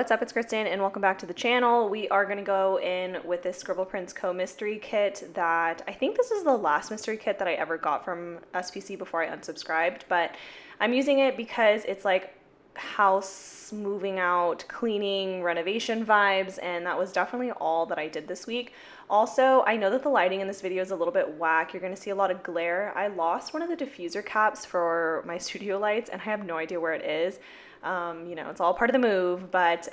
what's up? It's Kristen and welcome back to the channel. We are going to go in with this Scribble Prints Co mystery kit that I think this is the last mystery kit that I ever got from SPC before I unsubscribed, but I'm using it because it's like house moving out, cleaning, renovation vibes, and that was definitely all that I did this week. Also, I know that the lighting in this video is a little bit whack. You're going to see a lot of glare. I lost one of the diffuser caps for my studio lights and I have no idea where it is. It's all part of the move, but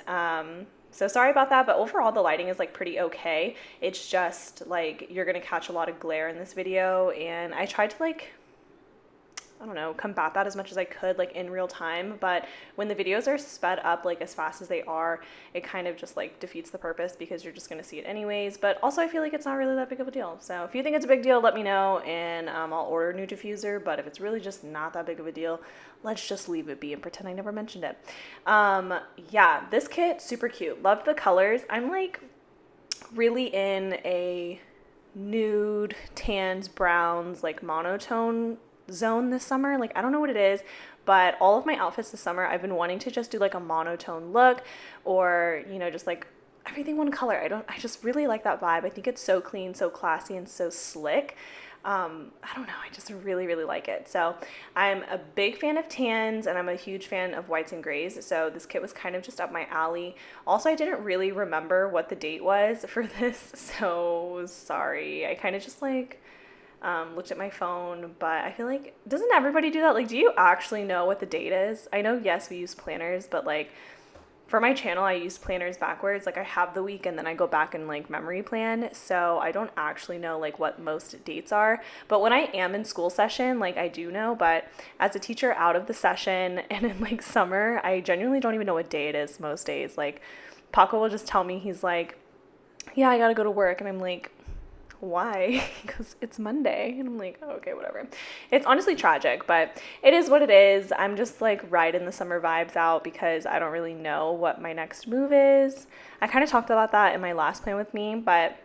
so sorry about that, but overall the lighting is like pretty okay. It's just like you're gonna catch a lot of glare in this video, and I tried to combat that as much as I could like in real time, but when the videos are sped up like as fast as they are, it kind of just like defeats the purpose because you're just gonna see it anyways. But also I feel like it's not really that big of a deal. So if you think it's a big deal, let me know and I'll order a new diffuser, but if it's really just not that big of a deal, let's just leave it be and pretend I never mentioned it. Yeah, this kit, super cute. Love the colors. I'm like really in a nude, tans, browns, like monotone zone this summer. Like I don't know what it is, but all of my outfits this summer I've been wanting to just do like a monotone look, or just like everything one color. I just really like that vibe. I think it's so clean, so classy, and so slick. I don't know, I just really like it. So I'm a big fan of tans and I'm a huge fan of whites and grays, so this kit was kind of just up my alley. Also, I didn't really remember what the date was for this, so sorry. I kind of just looked at my phone, but I feel like, doesn't everybody do that? Like, do you actually know what the date is? I know, yes, we use planners, but like for my channel, I use planners backwards. Like I have the week and then I go back and like memory plan. So I don't actually know like what most dates are, but when I am in school session, like I do know, but as a teacher out of the session and in like summer, I genuinely don't even know what day it is most days. Like Paco will just tell me, he's like, yeah, I gotta go to work. And I'm like, why? Because it's Monday. And I'm like, oh, okay, whatever. It's honestly tragic, but it is what it is. I'm just like riding the summer vibes out because I don't really know what my next move is. I kind of talked about that in my last plan with me, but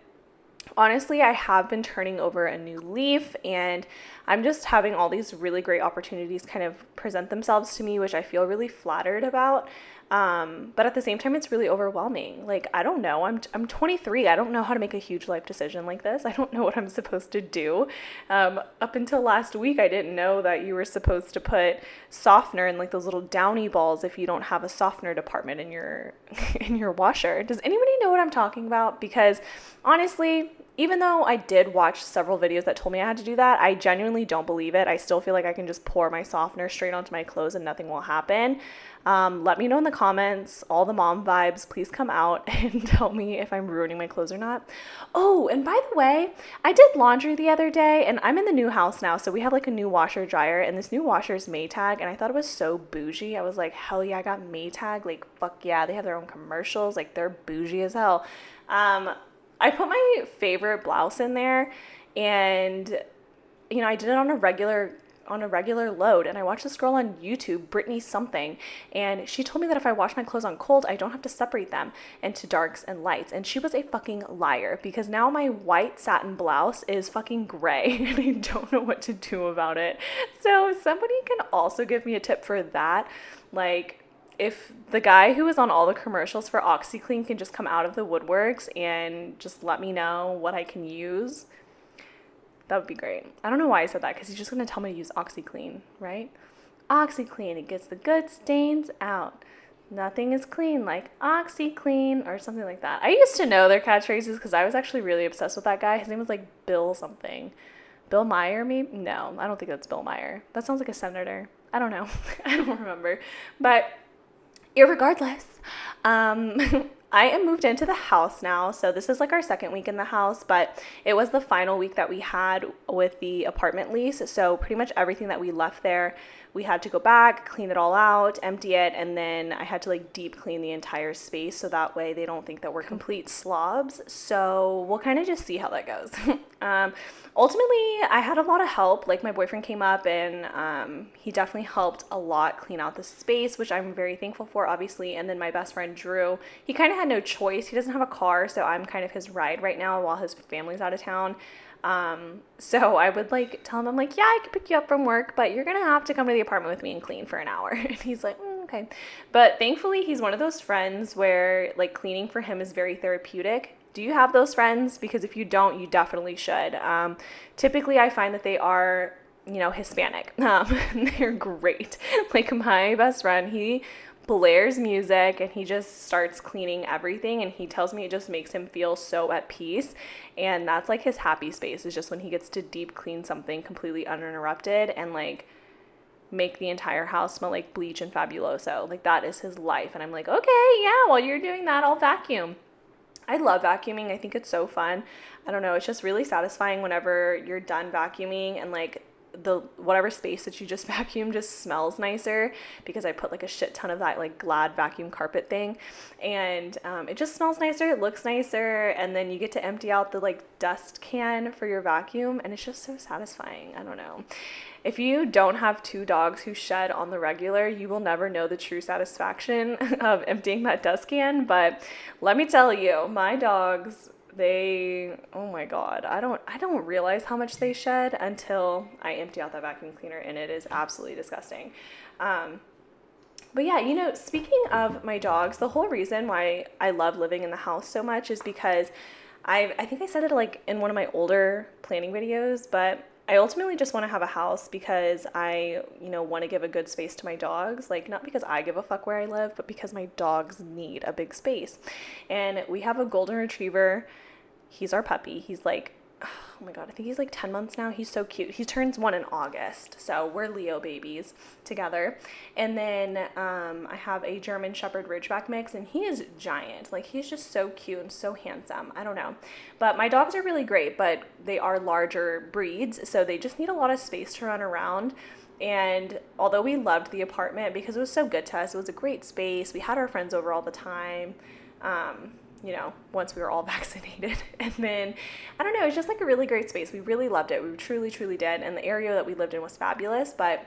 honestly, I have been turning over a new leaf and I'm just having all these really great opportunities kind of present themselves to me, which I feel really flattered about. But at the same time, it's really overwhelming. Like, I don't know, I'm 23. I don't know how to make a huge life decision like this. I don't know what I'm supposed to do. Up until last week, I didn't know that you were supposed to put softener in like those little downy balls if you don't have a softener department in your, in your washer. Does anybody know what I'm talking about? Because honestly, even though I did watch several videos that told me I had to do that, I genuinely don't believe it. I still feel like I can just pour my softener straight onto my clothes and nothing will happen. Let me know in the comments, all the mom vibes, please come out and tell me if I'm ruining my clothes or not. Oh, and by the way, I did laundry the other day and I'm in the new house now. So we have like a new washer dryer and this new washer is Maytag and I thought it was so bougie. I was like, hell yeah, I got Maytag. Like, fuck yeah, they have their own commercials. Like they're bougie as hell. I put my favorite blouse in there and, I did it on a regular load, and I watched this girl on YouTube, Brittany something, and she told me that if I wash my clothes on cold, I don't have to separate them into darks and lights, and she was a fucking liar because now my white satin blouse is fucking gray and I don't know what to do about it. So somebody can also give me a tip for that. Like, if the guy who was on all the commercials for OxyClean can just come out of the woodworks and just let me know what I can use, that would be great. I don't know why I said that because he's just going to tell me to use OxyClean, right? OxyClean, it gets the good stains out. Nothing is clean like OxyClean or something like that. I used to know their catchphrases because I was actually really obsessed with that guy. His name was like Bill something. Bill Meyer, maybe? No, I don't think that's Bill Meyer. That sounds like a senator. I don't know. I don't remember. But irregardless, I am moved into the house now, so this is like our second week in the house, but it was the final week that we had with the apartment lease, so pretty much everything that we left there, we had to go back, clean it all out, empty it, and then I had to like deep clean the entire space so that way they don't think that we're complete slobs. So we'll kind of just see how that goes. Ultimately, I had a lot of help. Like my boyfriend came up and he definitely helped a lot clean out the space, which I'm very thankful for, obviously. And then my best friend Drew, he kind of had no choice. He doesn't have a car, so I'm kind of his ride right now while his family's out of town. So I would like tell him, I'm like, yeah, I can pick you up from work, but you're gonna have to come to the apartment with me and clean for an hour. And he's like, okay. But thankfully, he's one of those friends where like cleaning for him is very therapeutic. Do you have those friends? Because if you don't, you definitely should. Typically, I find that they are, Hispanic. They're great. Like my best friend, he blares music and he just starts cleaning everything, and he tells me it just makes him feel so at peace, and that's like his happy space, is just when he gets to deep clean something completely uninterrupted and like make the entire house smell like bleach and Fabuloso. Like that is his life. And I'm like, okay, yeah, while you're doing that, I'll vacuum. I love vacuuming. I think it's so fun. I don't know, it's just really satisfying whenever you're done vacuuming and like the whatever space that you just vacuum just smells nicer, because I put like a shit ton of that like Glad vacuum carpet thing, and it just smells nicer, it looks nicer, and then you get to empty out the like dust can for your vacuum, and it's just so satisfying. I don't know. If you don't have 2 dogs who shed on the regular, you will never know the true satisfaction of emptying that dust can. But let me tell you, my dogs, oh my God, I don't realize how much they shed until I empty out that vacuum cleaner, and it is absolutely disgusting. But yeah, speaking of my dogs, the whole reason why I love living in the house so much is because I think I said it like in one of my older planning videos, but I ultimately just want to have a house because I, want to give a good space to my dogs. Like, not because I give a fuck where I live, but because my dogs need a big space. And we have a golden retriever. He's our puppy. He's like, oh my God, I think he's like 10 months now. He's so cute. He turns 1 in August. So we're Leo babies together. And then I have a German Shepherd Ridgeback mix, and he is giant. Like, he's just so cute and so handsome. I don't know. But my dogs are really great, but they are larger breeds. So they just need a lot of space to run around. And although we loved the apartment because it was so good to us, it was a great space. We had our friends over all the time. Once we were all vaccinated. And then, I don't know, it's just like a really great space. We really loved it. We truly, truly did. And the area that we lived in was fabulous. But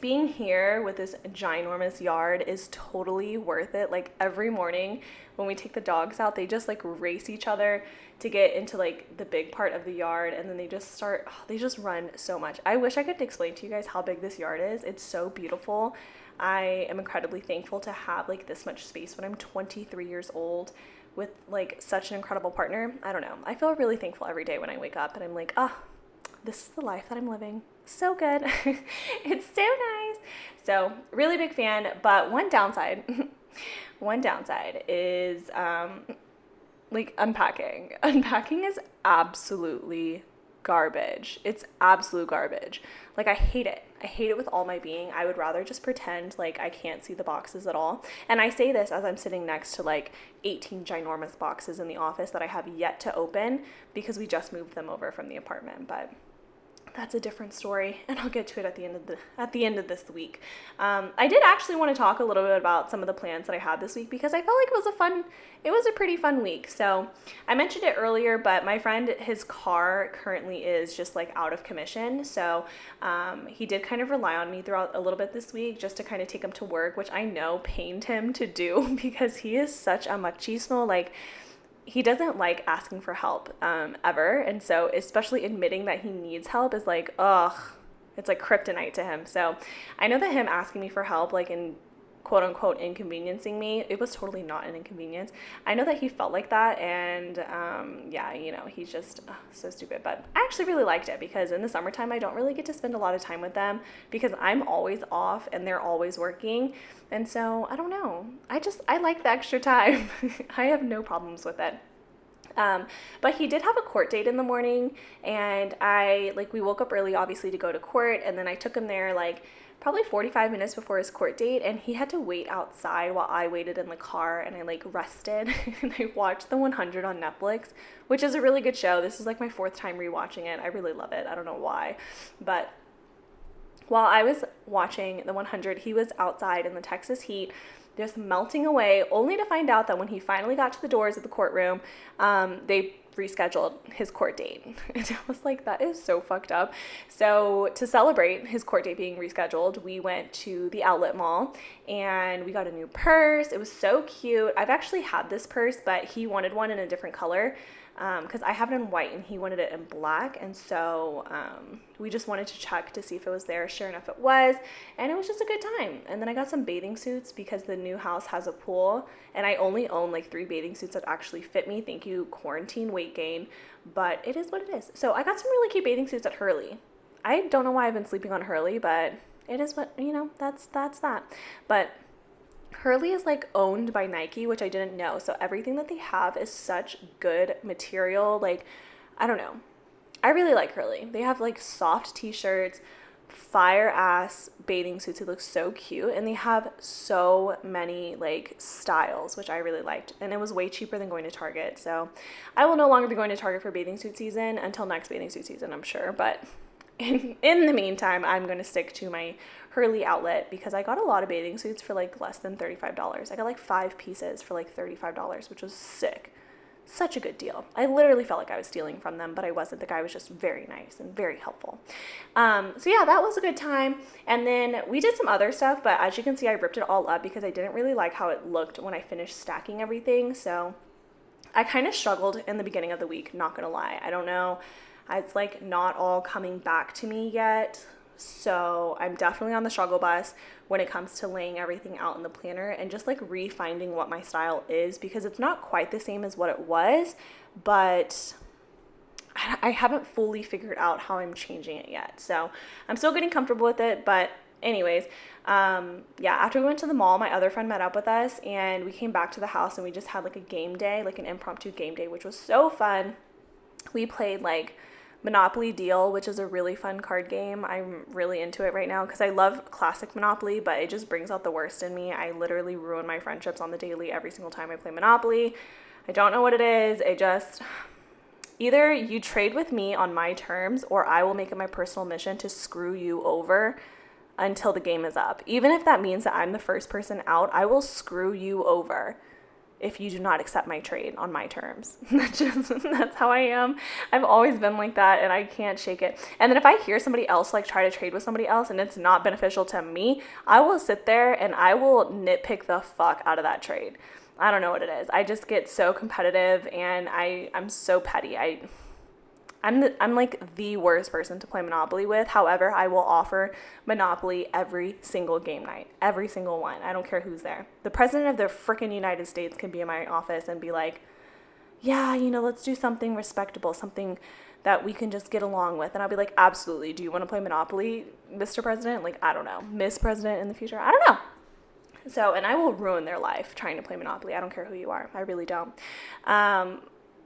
being here with this ginormous yard is totally worth it. Like every morning when we take the dogs out, they just like race each other to get into like the big part of the yard. And then they just run so much. I wish I could explain to you guys how big this yard is. It's so beautiful. I am incredibly thankful to have like this much space when I'm 23 years old with like such an incredible partner. I don't know. I feel really thankful every day when I wake up and I'm like, this is the life that I'm living. So good. It's so nice. So really big fan, but one downside is like unpacking. Unpacking is absolutely garbage. It's absolute garbage. Like I hate it. I hate it with all my being. I would rather just pretend like I can't see the boxes at all. And I say this as I'm sitting next to like 18 ginormous boxes in the office that I have yet to open because we just moved them over from the apartment. But that's a different story, and I'll get to it at the end of this week. I did actually want to talk a little bit about some of the plans that I had this week because I felt like it was a pretty fun week. So I mentioned it earlier, but my friend, his car currently is just like out of commission. So he did kind of rely on me throughout a little bit this week just to kind of take him to work, which I know pained him to do because he is such a machismo. Like, he doesn't like asking for help ever. And so especially admitting that he needs help is like, it's like kryptonite to him. So I know that him asking me for help, like in quote unquote inconveniencing me, it was totally not an inconvenience. I know that he felt like that. And he's just so stupid. But I actually really liked it because in the summertime, I don't really get to spend a lot of time with them because I'm always off and they're always working. And so I don't know. I like the extra time. I have no problems with it. But he did have a court date in the morning, and we woke up early, obviously, to go to court. And then I took him there probably 45 minutes before his court date, and he had to wait outside while I waited in the car, and I rested and I watched The 100 on Netflix, which is a really good show. This is my 4th time rewatching it. I really love it. I don't know why, but while I was watching The 100, he was outside in the Texas heat, just melting away, only to find out that when he finally got to the doors of the courtroom, they rescheduled his court date. And I was like, that is so fucked up. So to celebrate his court date being rescheduled, we went to the outlet mall and we got a new purse. It was so cute. I've actually had this purse, but he wanted one in a different color. because I have it in white and he wanted it in black. And so we just wanted to check to see if it was there. Sure enough, it was. And it was just a good time. And then I got some bathing suits because the new house has a pool. And I only own like 3 bathing suits that actually fit me. Thank you, quarantine weight gain. But it is what it is. So I got some really cute bathing suits at Hurley. I don't know why I've been sleeping on Hurley, but it is what, that's that. But Hurley is like owned by Nike, which I didn't know. So everything that they have is such good material. Like, I don't know. I really like Hurley. They have like soft t-shirts, fire ass bathing suits. It looks so cute. And they have so many like styles, which I really liked. And it was way cheaper than going to Target. So I will no longer be going to Target for bathing suit season until next bathing suit season, I'm sure. But in the meantime, I'm going to stick to my Hurley outlet because I got a lot of bathing suits for like less than $35. I got like 5 pieces for like $35, which was sick. Such a good deal. I literally felt like I was stealing from them, but I wasn't. The guy was just very nice and very helpful. So yeah, that was a good time. And then we did some other stuff, but as you can see, I ripped it all up because I didn't really like how it looked when I finished stacking everything. So I kind of struggled in the beginning of the week, not gonna lie. I don't know. It's like not all coming back to me yet. So I'm definitely on the struggle bus when it comes to laying everything out in the planner and just like refinding what my style is, because it's not quite the same as what it was, but I haven't fully figured out how I'm changing it yet. So I'm still getting comfortable with it. But anyways, yeah, after we went to the mall, my other friend met up with us and we came back to the house and we just had like a game day, like an impromptu game day, which was so fun. We played like Monopoly Deal, which is a really fun card game. I'm really into it right now because I love classic Monopoly, but it just brings out the worst in me. I literally ruin my friendships on the daily every single time I play Monopoly. I don't know what it is. Either you trade with me on my terms or I will make it my personal mission to screw you over until the game is up. Even if that means that I'm the first person out, I will screw you over if you do not accept my trade on my terms. That's how I am. I've always been like that and I can't shake it. And then if I hear somebody else like try to trade with somebody else and it's not beneficial to me, I will sit there and I will nitpick the fuck out of that trade. I don't know what it is. I just get so competitive and I'm so petty. I'm like the worst person to play Monopoly with. However, I will offer Monopoly every single game night, every single one. I don't care who's there. The president of the freaking United States can be in my office and be like, yeah, let's do something respectable, something that we can just get along with. And I'll be like, absolutely. Do you want to play Monopoly, Mr. President? Like, I don't know, Miss President in the future? I don't know. So, and I will ruin their life trying to play Monopoly. I don't care who you are. I really don't.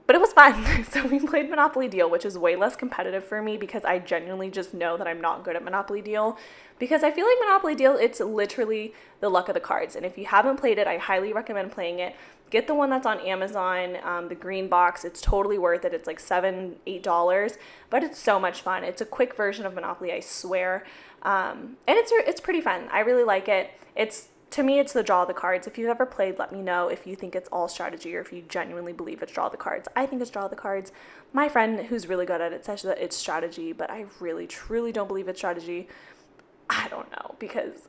But it was fun. So we played Monopoly Deal, which is way less competitive for me because I genuinely just know that I'm not good at Monopoly Deal. Because I feel like Monopoly Deal, it's literally the luck of the cards. And if you haven't played it, I highly recommend playing it. Get the one that's on Amazon, the green box. It's totally worth it. It's like $7, $8, but it's so much fun. It's a quick version of Monopoly, I swear. And it's pretty fun. I really like it. To me, it's the draw of the cards. If you've ever played, let me know if you think it's all strategy or if you genuinely believe it's draw of the cards. I think it's draw of the cards. My friend who's really good at it says that it's strategy, but I really, truly don't believe it's strategy. I don't know because,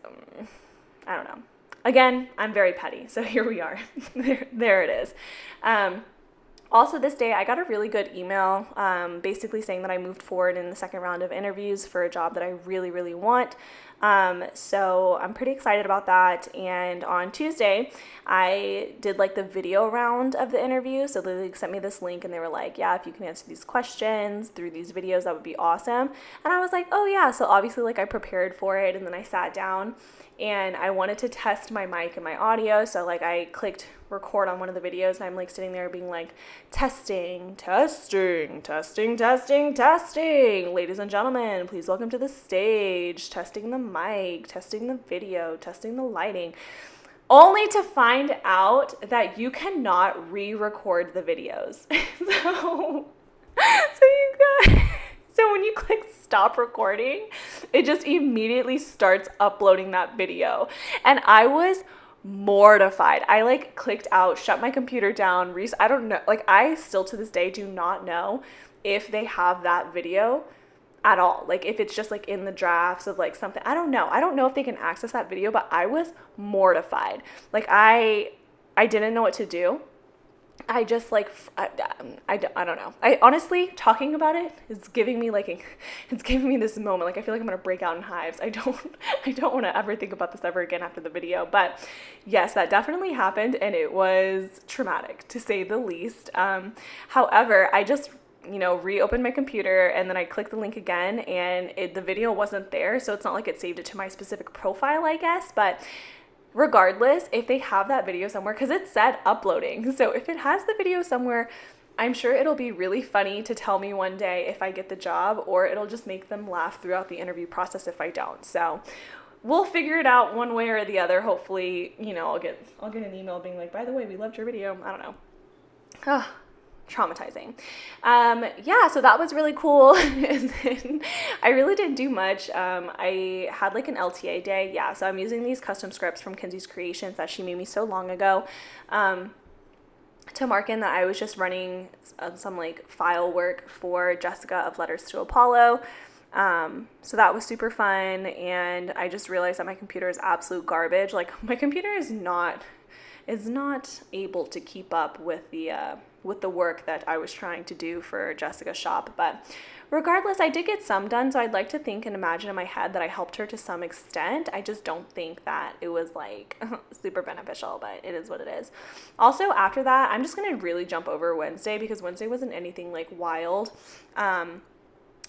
I don't know. Again, I'm very petty, so here we are. there it is. Also this day, I got a really good email basically saying that I moved forward in the second round of interviews for a job that I really, really want. So I'm pretty excited about that. And on Tuesday, I did like the video round of the interview. So they sent me this link and they were like, yeah, if you can answer these questions through these videos, that would be awesome. And I was like, oh yeah. So obviously like I prepared for it and then I sat down and I wanted to test my mic and my audio. So like I clicked record on one of the videos and I'm like sitting there being like, testing. Ladies and gentlemen, please welcome to the stage. Testing the mic, testing the video, testing the lighting. Only to find out that you cannot re-record the videos. So when you click stop recording, it just immediately starts uploading that video. And I was mortified. I like clicked out, shut my computer down. I don't know. Like I still to this day do not know if they have that video at all. Like if it's just like in the drafts of like something. I don't know. I don't know if they can access that video, but I was mortified. Like I didn't know what to do. I just like, I don't know. I honestly, talking about it is giving me like, it's giving me this moment. Like, I feel like I'm going to break out in hives. I don't want to ever think about this ever again after the video. But yes, that definitely happened. And it was traumatic to say the least. However, I just, reopened my computer and then I clicked the link again and the video wasn't there. So it's not like it saved it to my specific profile, I guess. But regardless, if they have that video somewhere, because it said uploading. So if it has the video somewhere, I'm sure it'll be really funny to tell me one day if I get the job, or it'll just make them laugh throughout the interview process if I don't. So we'll figure it out one way or the other. Hopefully, I'll get an email being like, by the way, we loved your video. I don't know. Traumatizing. So that was really cool. And then I really didn't do much. I had like an LTA day. Yeah. So I'm using these custom scripts from Kenzie's Creations that she made me so long ago, to mark in that I was just running some like file work for Jessica of Letters to Apollo. So that was super fun. And I just realized that my computer is absolute garbage. Like, my computer is not able to keep up with the work that I was trying to do for Jessica's shop. But regardless, I did get some done. So I'd like to think and imagine in my head that I helped her to some extent. I just don't think that it was like super beneficial, but it is what it is. Also, after that, I'm just going to really jump over Wednesday because Wednesday wasn't anything like wild.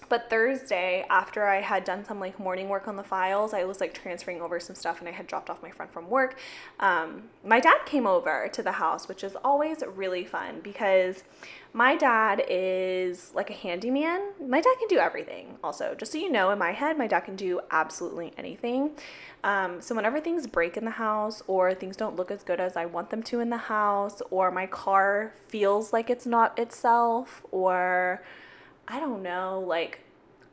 But Thursday, after I had done some like morning work on the files, I was like transferring over some stuff and I had dropped off my friend from work. My dad came over to the house, which is always really fun because my dad is like a handyman. My dad can do everything also. Just so you know, in my head, my dad can do absolutely anything. So whenever things break in the house or things don't look as good as I want them to in the house, or my car feels like it's not itself, or I don't know, like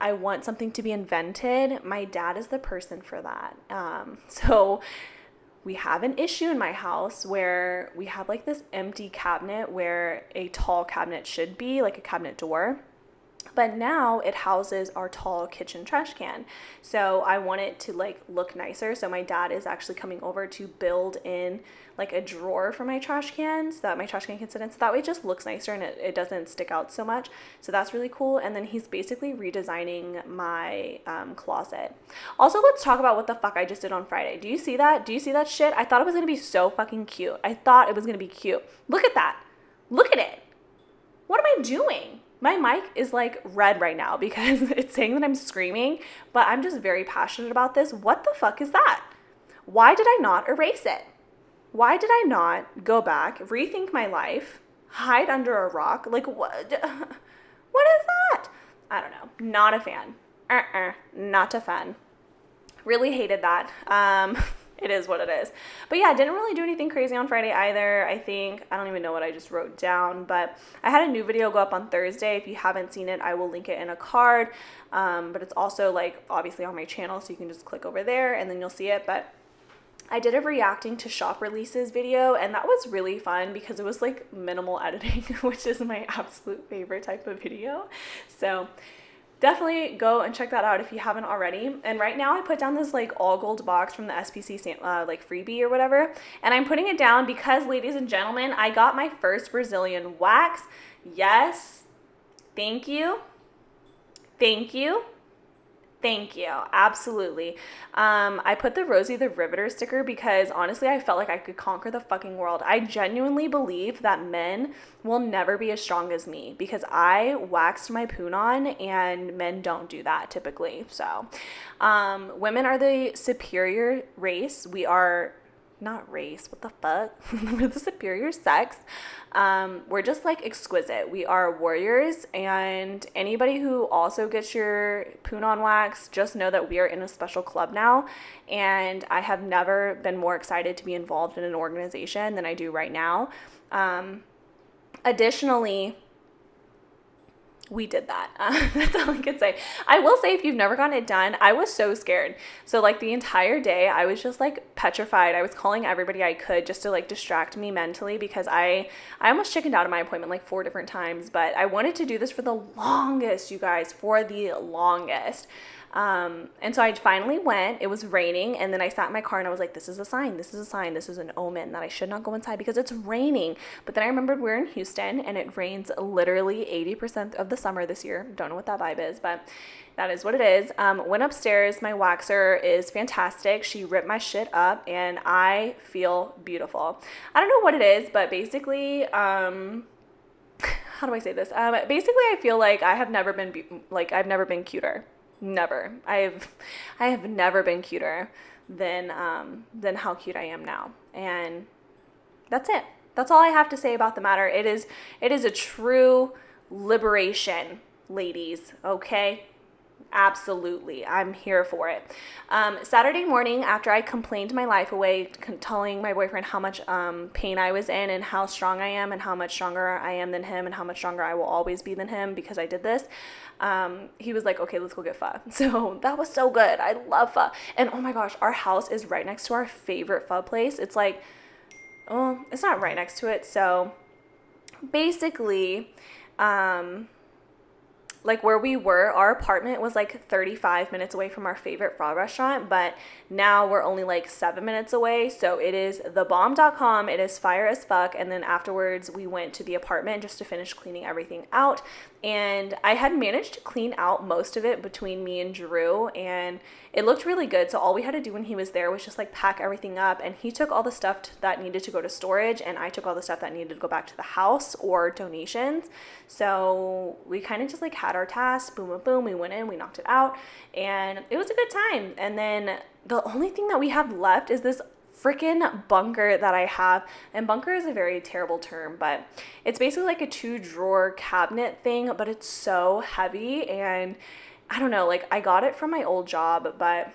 I want something to be invented, my dad is the person for that. So we have an issue in my house where we have like this empty cabinet where a tall cabinet should be, like a cabinet door. But now it houses our tall kitchen trash can. So I want it to like look nicer. So my dad is actually coming over to build in like a drawer for my trash can so that my trash can can sit in. So that way it just looks nicer and it doesn't stick out so much. So that's really cool. And then he's basically redesigning my closet. Also, let's talk about what the fuck I just did on Friday. Do you see that? Do you see that shit? I thought it was going to be so fucking cute. I thought it was going to be cute. Look at that. Look at it. What am I doing? My mic is like red right now because it's saying that I'm screaming, but I'm just very passionate about this. What the fuck is that? Why did I not erase it? Why did I not go back, rethink my life, hide under a rock? Like, what? What is that? I don't know. Not a fan. Not a fan. Really hated that. It is what it is. But yeah, didn't really do anything crazy on Friday either. I don't even know what I just wrote down, but I had a new video go up on Thursday. If you haven't seen it, I will link it in a card. But it's also like obviously on my channel, so you can just click over there and then you'll see it. But I did a reacting to shop releases video, and that was really fun because it was like minimal editing, which is my absolute favorite type of video. So definitely go and check that out if you haven't already. And right now I put down this like all gold box from the SPC like freebie or whatever. And I'm putting it down because, ladies and gentlemen, I got my first Brazilian wax. Yes. Thank you. Thank you. Thank you. Absolutely. I put the Rosie the Riveter sticker because honestly, I felt like I could conquer the fucking world. I genuinely believe that men will never be as strong as me because I waxed my poon on and men don't do that typically. So, women are the superior race. We are not race. What the fuck? We're the superior sex. We're just like exquisite. We are warriors, and anybody who also gets your poon on wax, just know that we are in a special club now. And I have never been more excited to be involved in an organization than I do right now. Additionally, we did that. That's all I could say. I will say, if you've never gotten it done, I was so scared. So like the entire day, I was just like petrified. I was calling everybody I could just to like distract me mentally because I almost chickened out of my appointment like 4 different times, but I wanted to do this for the longest, you guys, for the longest. And so I finally went. It was raining, and then I sat in my car and I was like, this is a sign, this is a sign, this is an omen that I should not go inside because it's raining. But then I remembered we're in Houston and it rains literally 80% of the summer this year. Don't know what that vibe is, but that is what it is. Went upstairs. My waxer is fantastic. She ripped my shit up and I feel beautiful. I don't know what it is, but basically, how do I say this? Basically, I feel like I have never been I've never been cuter. Never. I have never been cuter than how cute I am now. And that's it. That's all I have to say about the matter. It is a true liberation, ladies. Okay. Absolutely. I'm here for it. Saturday morning, after I complained my life away, telling my boyfriend how much pain I was in and how strong I am and how much stronger I am than him and how much stronger I will always be than him because I did this, he was like, okay, let's go get pho. So that was so good. I love pho. And oh my gosh, our house is right next to our favorite pho place. It's like, oh, it's not right next to it. So basically, like where we were, our apartment was like 35 minutes away from our favorite pho restaurant, but now we're only like 7 minutes away. So it is thebomb.com. It is fire as fuck. And then afterwards we went to the apartment just to finish cleaning everything out. And I had managed to clean out most of it between me and Drew, and it looked really good. So all we had to do when he was there was just like pack everything up, and he took all the stuff that needed to go to storage, and I took all the stuff that needed to go back to the house or donations. So we kind of just like had our tasks, boom, boom, boom. We went in, we knocked it out, and it was a good time. And then the only thing that we have left is this freaking bunker that I have. And bunker is a very terrible term, but it's basically like a 2-drawer cabinet thing, but it's so heavy. And I don't know, like I got it from my old job, but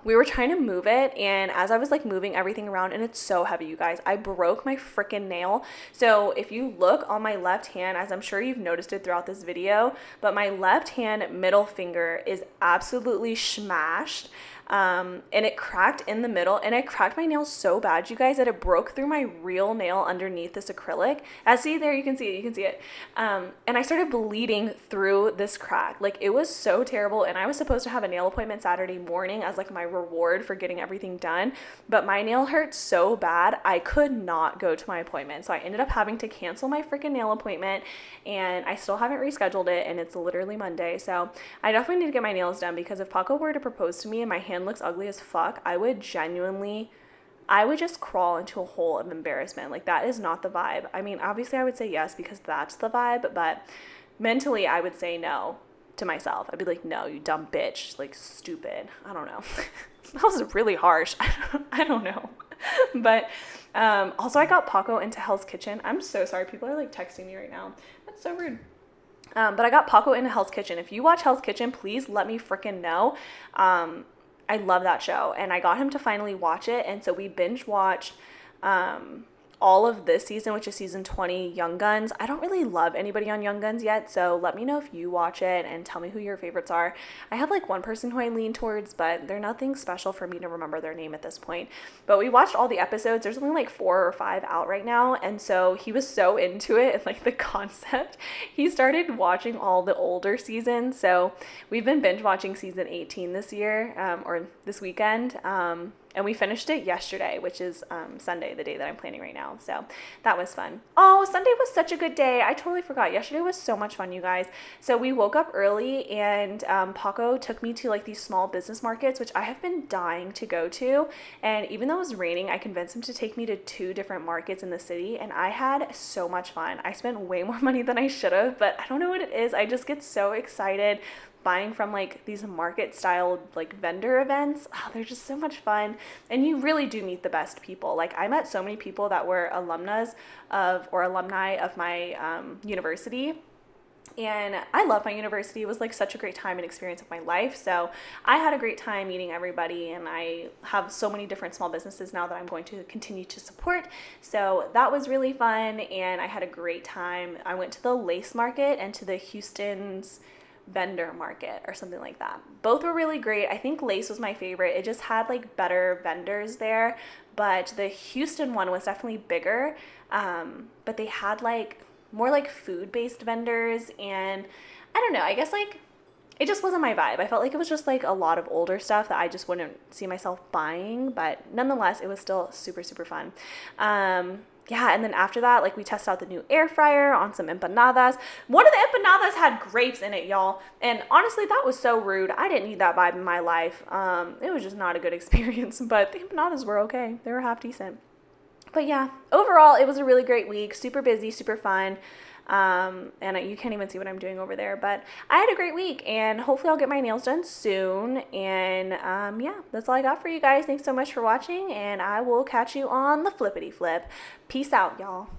we were trying to move it, and as I was like moving everything around, and it's so heavy, you guys, I broke my freaking nail. So if you look on my left hand, as I'm sure you've noticed it throughout this video, but my left hand middle finger is absolutely smashed. And it cracked in the middle, and I cracked my nail so bad, you guys, that it broke through my real nail underneath this acrylic. See, there, you can see it. And I started bleeding through this crack. Like, it was so terrible, and I was supposed to have a nail appointment Saturday morning as like my reward for getting everything done, but my nail hurt so bad, I could not go to my appointment. So I ended up having to cancel my freaking nail appointment, and I still haven't rescheduled it, and it's literally Monday. So I definitely need to get my nails done, because if Paco were to propose to me and my hand looks ugly as fuck, I would just crawl into a hole of embarrassment. Like, that is not the vibe. I mean, obviously I would say yes because that's the vibe, but mentally I would say no to myself. I'd be like, no, you dumb bitch, like stupid. I don't know. That was really harsh. I don't know. But also I got Paco into Hell's Kitchen. I'm so sorry. People are like texting me right now. That's so rude. But I got Paco into Hell's Kitchen. If you watch Hell's Kitchen, please let me freaking know. I love that show, and I got him to finally watch it, and so we binge watched all of this season, which is season 20, Young Guns. I don't really love anybody on Young Guns yet, so let me know if you watch it and tell me who your favorites are. I have like one person who I lean towards, but they're nothing special for me to remember their name at this point. But we watched all the episodes. There's only like 4 or 5 out right now, and so he was so into it and like the concept. He started watching all the older seasons, so we've been binge watching season 18 this year, or this weekend. And we finished it yesterday, which is Sunday, the day that I'm planning right now. So that was fun. Oh, Sunday was such a good day. I totally forgot. Yesterday was so much fun, you guys. So we woke up early, and Paco took me to like these small business markets, which I have been dying to go to. And even though it was raining, I convinced him to take me to 2 different markets in the city, and I had so much fun. I spent way more money than I should have, but I don't know what it is. I just get so excited buying from like these market style like vendor events. Oh, they're just so much fun, and you really do meet the best people. Like, I met so many people that were alumni of my university, and I love my university. It was like such a great time and experience of my life. So I had a great time meeting everybody, and I have so many different small businesses now that I'm going to continue to support. So that was really fun, and I had a great time. I went to the Lace Market and to the Houston's vendor market or something like that. Both were really great. I think Lace was my favorite. It just had like better vendors there, but the Houston one was definitely bigger. But they had like more like food-based vendors, and I don't know, I guess like it just wasn't my vibe. I felt like it was just like a lot of older stuff that I just wouldn't see myself buying, but nonetheless, it was still super, super fun. Yeah, and then after that, like we tested out the new air fryer on some empanadas. One of the empanadas had grapes in it, y'all. And honestly, that was so rude. I didn't need that vibe in my life. It was just not a good experience, but the empanadas were okay. They were half decent. But yeah, overall, it was a really great week. Super busy, super fun. And you can't even see what I'm doing over there, but I had a great week, and hopefully I'll get my nails done soon. And yeah, that's all I got for you guys. Thanks so much for watching, and I will catch you on the flippity flip. Peace out, y'all.